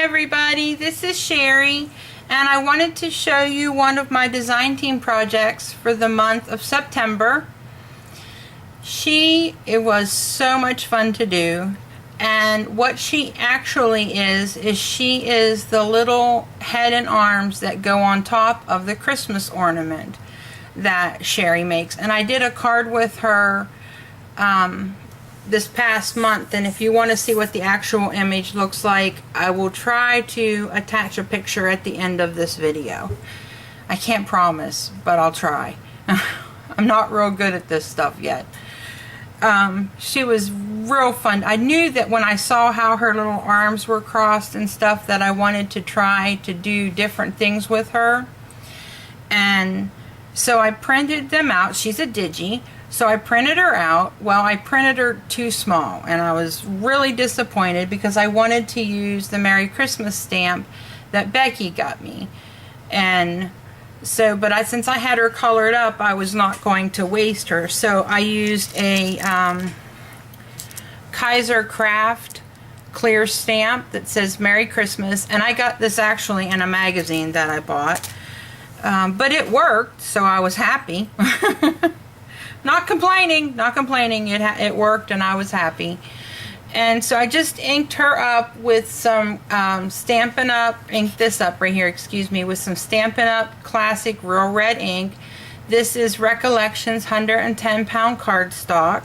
everybody, this is Sherri, and I wanted to show you one of my design team projects for the month of September. It was so much fun to do, and what she actually is she is the little head and arms that go on top of the Christmas ornament that Sherri makes. And I did a card with her this past month, and if you want to see what the actual image looks like, I will try to attach a picture at the end of this video. I can't promise, but I'll try. I'm not real good at this stuff yet. She was real fun. I knew that when I saw how her little arms were crossed and stuff, that I wanted to try to do different things with her. And so I printed them out. She's a digi. So I printed her out. Well, I printed her too small, and I was really disappointed because I wanted to use the Merry Christmas stamp that Becky got me. And so, but since I had her colored up, I was not going to waste her. So I used a Kaiser Craft clear stamp that says Merry Christmas, and I got this actually in a magazine that I bought. But it worked, so I was happy. Not complaining. It worked, and I was happy. And so I just inked her up with some Stampin' Up, inked this up right here, excuse me, with some Stampin' Up Classic Real Red ink. This is Recollections 110-pound cardstock.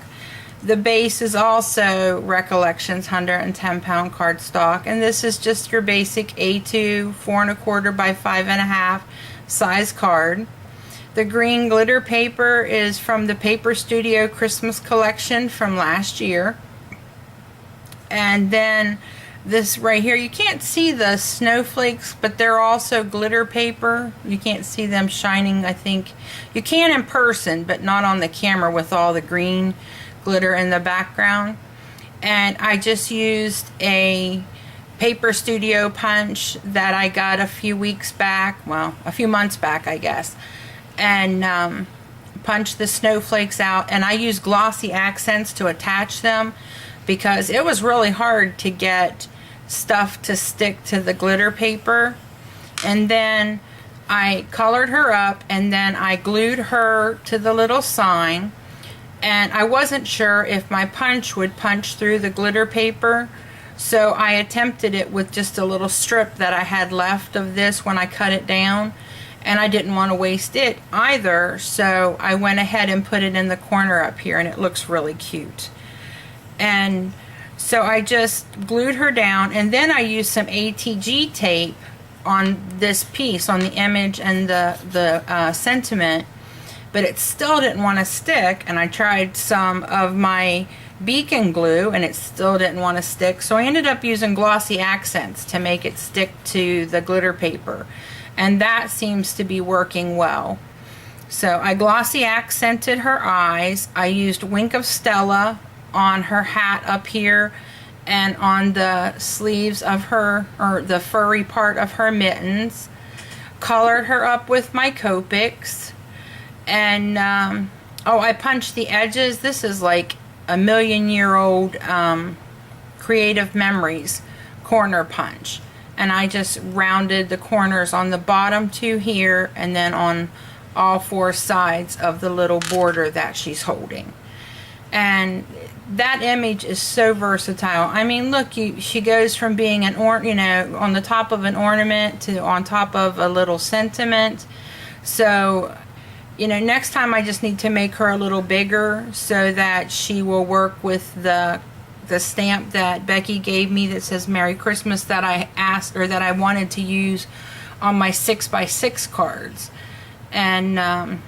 The base is also Recollections 110-pound cardstock, and this is just your basic A2 4¼ by 5½ size card. The green glitter paper is from the Paper Studio Christmas collection from last year. And then this right here, you can't see the snowflakes, but they're also glitter paper. You can't see them shining, I think. You can in person, but not on the camera with all the green glitter in the background. And I just used a Paper Studio punch that I got a few weeks back, well, a few months back, I guess. And punch the snowflakes out, and I use glossy accents to attach them because it was really hard to get stuff to stick to the glitter paper. And then I colored her up, and then I glued her to the little sign, and I wasn't sure if my punch would punch through the glitter paper, so I attempted it with just a little strip that I had left of this when I cut it down. And I didn't want to waste it either, so I went ahead and put it in the corner up here, and it looks really cute. And so I just glued her down, and then I used some ATG tape on this piece, on the image and the sentiment, but it still didn't want to stick. And I tried some of my beacon glue, and it still didn't want to stick, so I ended up using glossy accents to make it stick to the glitter paper. And that seems to be working well. So I glossy accented her eyes. I used Wink of Stella on her hat up here and on the sleeves of her, or the furry part of her mittens. Colored her up with my Copics. And, oh, I punched the edges. This is like a million-year-old Creative Memories corner punch. And I just rounded the corners on the bottom two here, and then on all four sides of the little border that she's holding. And that image is so versatile. I mean, look, she goes from being an on the top of an ornament to on top of a little sentiment. So, next time I just need to make her a little bigger so that she will work with the stamp that Becky gave me that says Merry Christmas, that I asked, or that I wanted to use on my 6x6 cards. And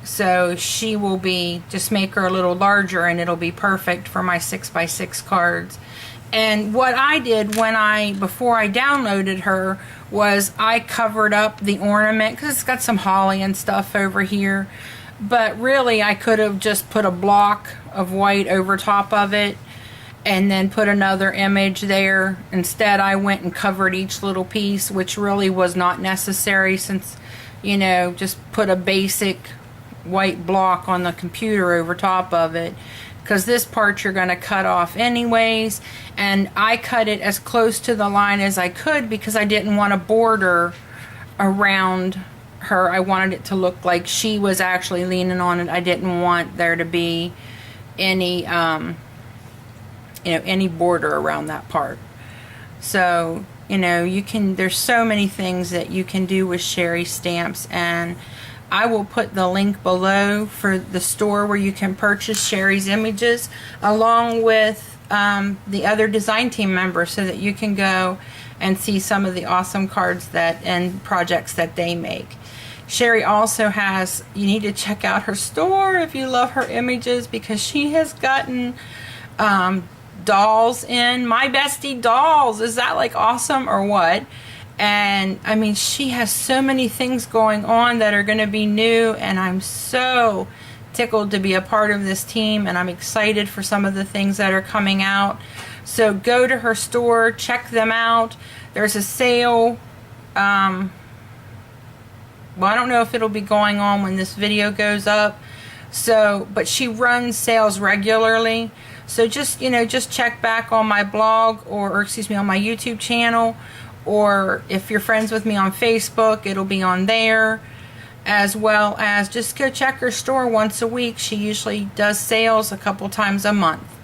so she will be, just make her a little larger, and it'll be perfect for my 6x6 cards. And what I did before I downloaded her was I covered up the ornament because it's got some holly and stuff over here. But really I could have just put a block of white over top of it and then put another image there. Instead, I went and covered each little piece, which really was not necessary since, just put a basic white block on the computer over top of it. because this part you're going to cut off anyways. And I cut it as close to the line as I could because I didn't want a border around her. I wanted it to look like she was actually leaning on it. I didn't want there to be any any border around that part. So there's so many things that you can do with Sherri stamps, and I will put the link below for the store where you can purchase Sherri's images along with the other design team members, so that you can go and see some of the awesome cards and projects that they make. Sherri also has, you need to check out her store if you love her images, because she has gotten dolls in. My Bestie dolls. Is that like awesome or what? And I mean, she has so many things going on that are going to be new, and I'm so tickled to be a part of this team, and I'm excited for some of the things that are coming out. So go to her store, check them out. There's a sale. Well, I don't know if it'll be going on when this video goes up. So, but she runs sales regularly. So just check back on my blog, or excuse me, on my YouTube channel, or if you're friends with me on Facebook, it'll be on there, as well as just go check her store once a week. She usually does sales a couple times a month.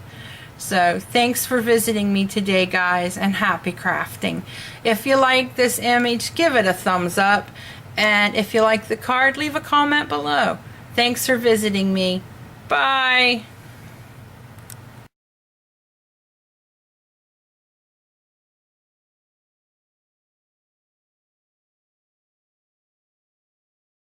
So thanks for visiting me today, guys, and happy crafting. If you like this image, give it a thumbs up. And if you like the card, leave a comment below. Thanks for visiting me. Bye.